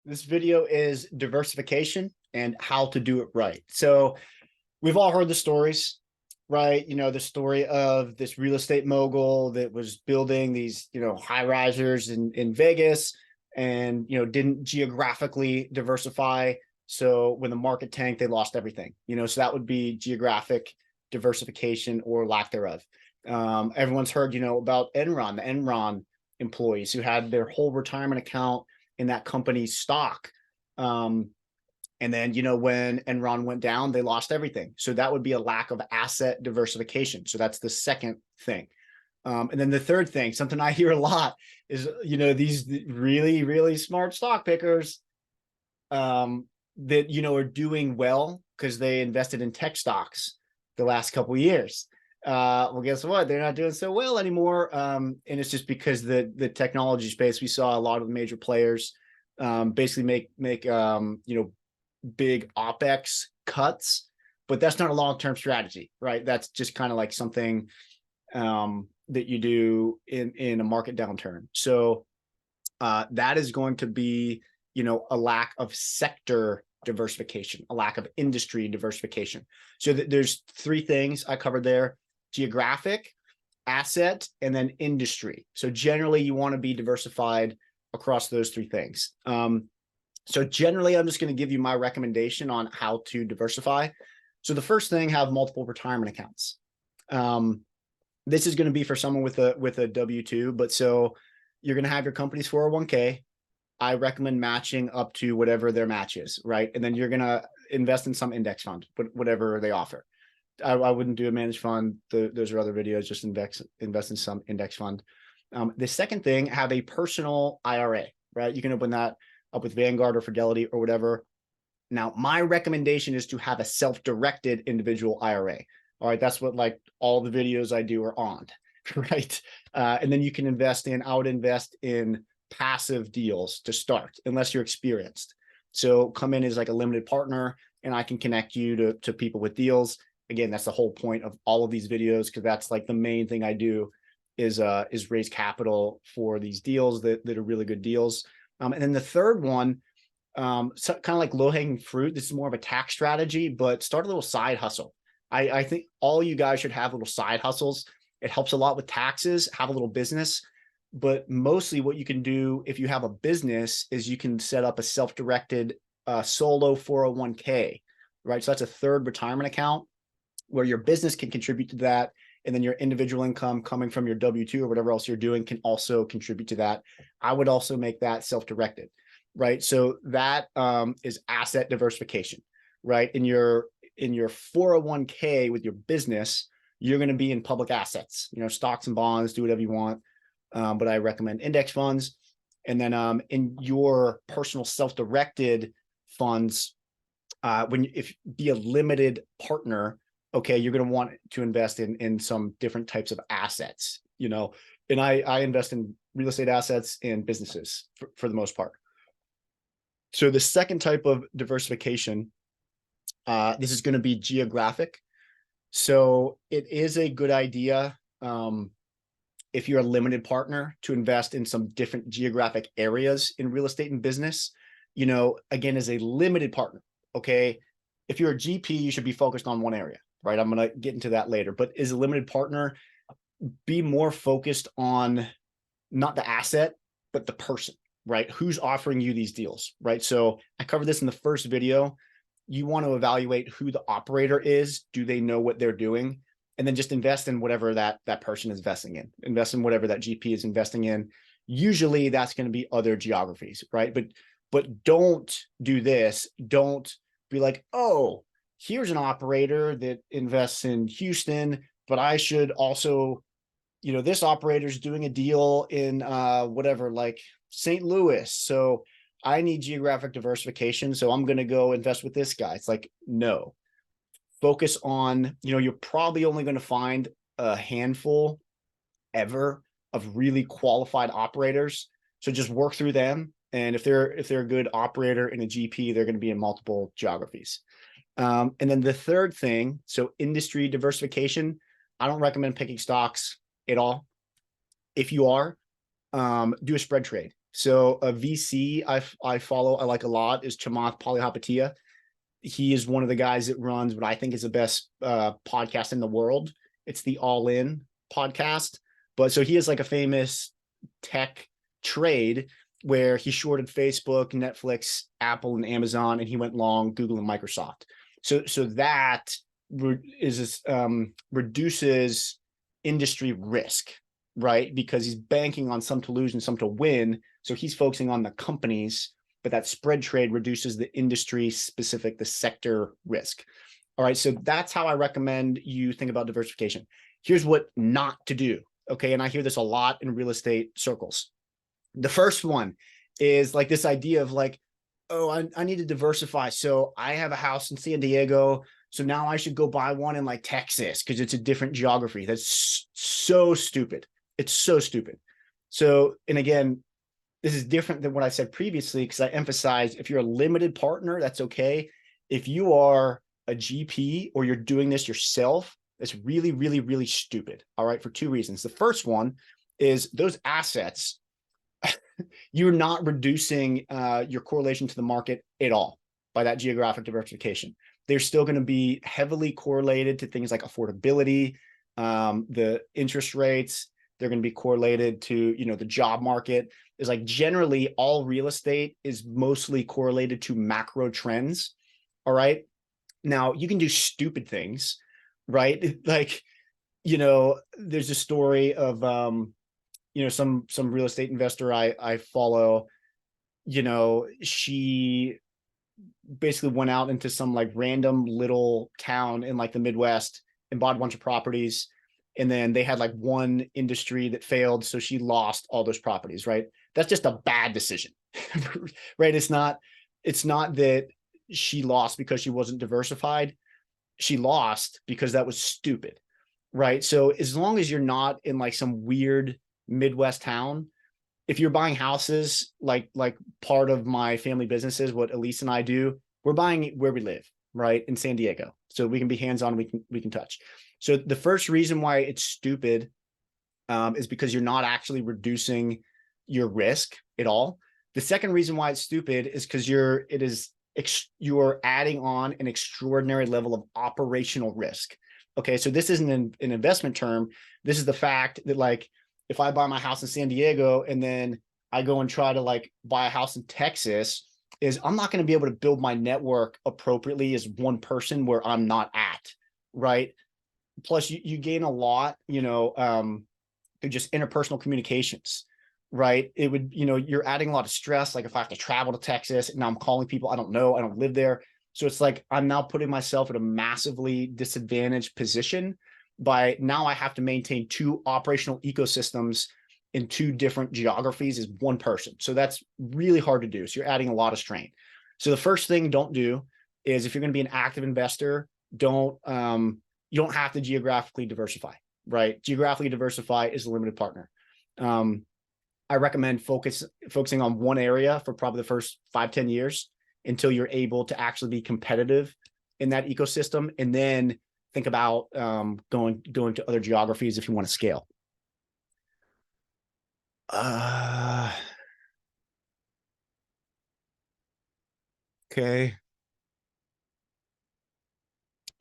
This video is diversification and how to do it right. So we've all heard the stories, right? The story of this real estate mogul that was building these, high risers in Vegas and, didn't geographically diversify. So when the market tanked, they lost everything, so that would be geographic diversification or lack thereof. Everyone's heard, about Enron, the Enron employees who had their whole retirement account in that company's stock. And then, when Enron went down, they lost everything. So that would be a lack of asset diversification. So that's the second thing. And then the third thing, something I hear a lot is, these really, really smart stock pickers that, are doing well because they invested in tech stocks the last couple of years. Well, guess what? They're not doing so well anymore. And it's just because the technology space, we saw a lot of the major players basically make big OpEx cuts, but that's not a long-term strategy, right? That's just kind of like something that you do in a market downturn. So that is going to be, a lack of sector diversification, a lack of industry diversification. So there's three things I covered there: geographic, asset, and then industry. So generally you want to be diversified across those three things. So generally, I'm just going to give you my recommendation on how to diversify. So the first thing, have multiple retirement accounts. This is going to be for someone with a W-2, but so you're going to have your company's 401k. I recommend matching up to whatever their match is, right? And then you're going to invest in some index fund, whatever they offer. I wouldn't do a managed fund. Those are other videos. Just invest in some index fund. The second thing, have a personal IRA, right? You can open that up with Vanguard or Fidelity or whatever. Now, my recommendation is to have a self-directed individual IRA. All right, that's what like all the videos I do are on, right? And then you can I would invest in passive deals to start, unless you're experienced. So come in as like a limited partner, and I can connect you to people with deals. Again, that's the whole point of all of these videos, because that's like the main thing I do is raise capital for these deals that are really good deals. And then the third one, so kind of like low-hanging fruit. This is more of a tax strategy, but start a little side hustle. I think all you guys should have little side hustles. It helps a lot with taxes, have a little business. But mostly what you can do if you have a business is you can set up a self-directed solo 401k, right? So that's a third retirement account where your business can contribute to that. And then your individual income coming from your W-2 or whatever else you're doing can also contribute to that. I would also make that self-directed, right? So that is asset diversification, right? In your 401k with your business, you're going to be in public assets, stocks and bonds, do whatever you want. But I recommend index funds. And then in your personal self-directed funds, if be a limited partner, okay, you're going to want to invest in some different types of assets, and I invest in real estate assets and businesses for the most part. So the second type of diversification, this is going to be geographic. So it is a good idea, if you're a limited partner, to invest in some different geographic areas in real estate and business, again, as a limited partner. Okay. If you're a GP, you should be focused on one area, right? I'm going to get into that later, but as a limited partner, be more focused on not the asset, but the person, right? Who's offering you these deals, right? So I covered this in the first video. You want to evaluate who the operator is. Do they know what they're doing? And then just invest in whatever that person is investing in. Invest in whatever that GP is investing in. Usually that's going to be other geographies, right? But don't do this. Don't be like, oh, here's an operator that invests in Houston, but I should also, this operator is doing a deal in whatever, like St. Louis. So I need geographic diversification. So I'm going to go invest with this guy. It's like, no. Focus on, you're probably only going to find a handful ever of really qualified operators. So just work through them. And if they're a good operator in a GP, they're going to be in multiple geographies. And then the third thing, so industry diversification, I don't recommend picking stocks at all. If you are, do a spread trade. So a VC I follow, I like a lot, is Chamath Palihapitiya. He is one of the guys that runs what I think is the best podcast in the world. It's the All In podcast. But so he is like a famous tech trade where he shorted Facebook, Netflix, Apple, and Amazon, and he went long Google and Microsoft. So that reduces industry risk, right? Because he's banking on some to lose and some to win. So he's focusing on the companies, but that spread trade reduces the industry specific, the sector risk. All right. So that's how I recommend you think about diversification. Here's what not to do. Okay. And I hear this a lot in real estate circles. The first one is like this idea of like, oh, I need to diversify. So I have a house in San Diego. So now I should go buy one in like Texas because it's a different geography. That's so stupid. It's so stupid. So, and again, this is different than what I said previously because I emphasized if you're a limited partner, that's okay. If you are a GP or you're doing this yourself, that's really, really, really stupid. All right, for two reasons. The first one is those assets, you're not reducing your correlation to the market at all by that geographic diversification. They're still going to be heavily correlated to things like affordability, the interest rates. They're going to be correlated to, the job market. Is like generally all real estate is mostly correlated to macro trends. All right. Now you can do stupid things, right? Like, there's a story of, some real estate investor I follow, she basically went out into some like random little town in like the Midwest and bought a bunch of properties. And then they had like one industry that failed. So she lost all those properties, right? That's just a bad decision, right? It's not that she lost because she wasn't diversified. She lost because that was stupid, right? So as long as you're not in like some weird Midwest town, if you're buying houses, like part of my family businesses, what Elise and I do, we're buying where we live, right? In San Diego. So we can be hands-on, we can touch. So the first reason why it's stupid is because you're not actually reducing your risk at all. The second reason why it's stupid is because you're adding on an extraordinary level of operational risk. Okay, so this isn't an investment term. This is the fact that like if I buy my house in San Diego and then I go and try to like buy a house in Texas, is I'm not going to be able to build my network appropriately as one person where I'm not at, right? Plus you gain a lot, through just interpersonal communications, right? It would, you're adding a lot of stress. Like if I have to travel to Texas and now I'm calling people I don't know, I don't live there. So it's like, I'm now putting myself at a massively disadvantaged position by now I have to maintain two operational ecosystems in two different geographies as one person. So that's really hard to do. So you're adding a lot of strain. So the first thing don't do is if you're going to be an active investor, you don't have to geographically diversify, right? Geographically diversify is a limited partner. I recommend focusing on one area for probably the first 5-10 years until you're able to actually be competitive in that ecosystem. And then think about going to other geographies if you want to scale. Okay.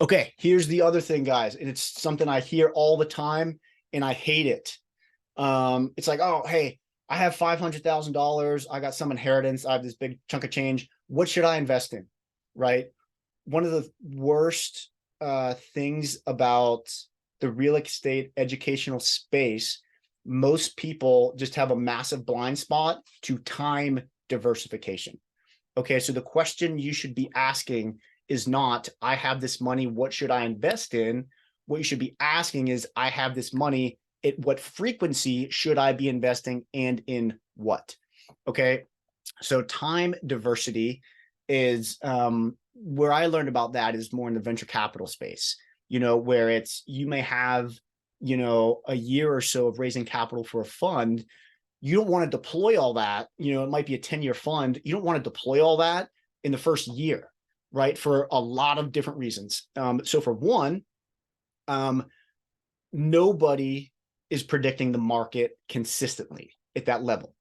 Okay, here's the other thing, guys, and it's something I hear all the time, and I hate it. It's like, oh, hey, I have $500,000. I got some inheritance. I have this big chunk of change. What should I invest in? Right. One of the worst things about the real estate educational space, most people just have a massive blind spot to time diversification. Okay, so the question you should be asking is not, I have this money, what should I invest in? What you should be asking is, I have this money, at what frequency should I be investing and in what? Okay, so time diversity is where I learned about that is more in the venture capital space, where it's, you may have, a year or so of raising capital for a fund. You don't want to deploy all that, it might be a 10-year fund. You don't want to deploy all that in the first year, right? For a lot of different reasons. So for one, nobody is predicting the market consistently at that level,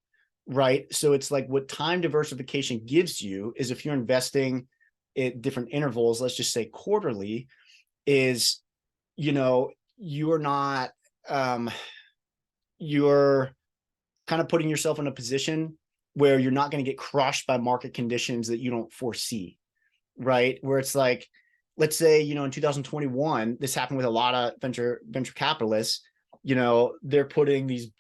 right? So it's like what time diversification gives you is if you're investing at different intervals, let's just say quarterly, is, you know, you're not, you're kind of putting yourself in a position where you're not going to get crushed by market conditions that you don't foresee, right? Where it's like, let's say, you know, in 2021, this happened with a lot of venture capitalists. You know, they're putting these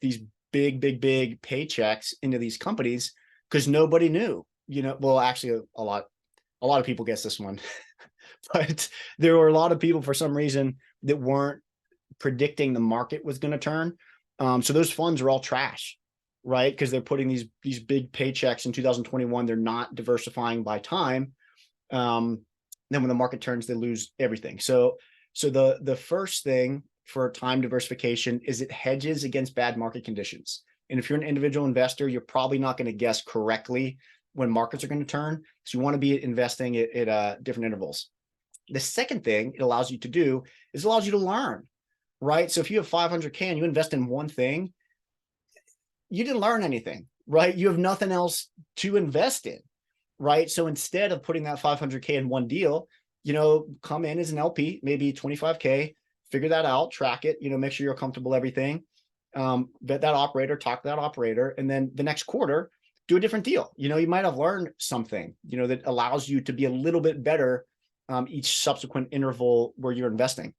big paychecks into these companies because nobody knew. You know, well, actually, a lot of people guessed this one, but there were a lot of people for some reason that weren't predicting the market was going to turn. So those funds are all trash, right? Because they're putting these big paychecks in 2021. They're not diversifying by time. Then when the market turns, they lose everything. So the first thing for time diversification is it hedges against bad market conditions. And if you're an individual investor, you're probably not going to guess correctly when markets are going to turn. So you want to be investing at different intervals. The second thing it allows you to do is it allows you to learn, right? So if you have 500K and you invest in one thing, you didn't learn anything, right? You have nothing else to invest in, right? So instead of putting that 500K in one deal, you know, come in as an LP, maybe 25K, figure that out, track it, you know, make sure you're comfortable with everything, vet that operator, talk to that operator, and then the next quarter, do a different deal. You know, you might have learned something, you know, that allows you to be a little bit better each subsequent interval where you're investing.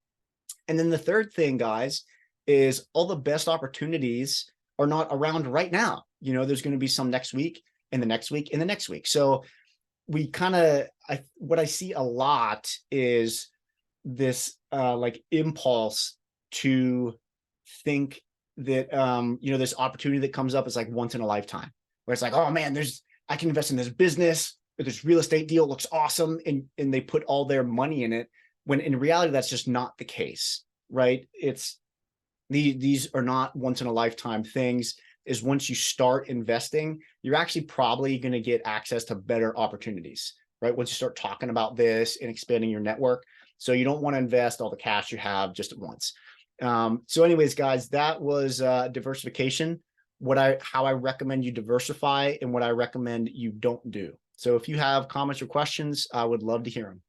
And then the third thing, guys, is all the best opportunities are not around right now. You know, there's going to be some next week and the next week and the next week. So we kind of, what I see a lot is this like impulse to think that, you know, this opportunity that comes up is like once in a lifetime, where it's like, oh man, I can invest in this business, or this real estate deal looks awesome. And they put all their money in it, when in reality, that's just not the case, right? These are not once in a lifetime things. Is once you start investing, you're actually probably going to get access to better opportunities, right? Once you start talking about this and expanding your network. So you don't want to invest all the cash you have just at once. So anyways, guys, that was diversification, how I recommend you diversify and what I recommend you don't do. So if you have comments or questions, I would love to hear them.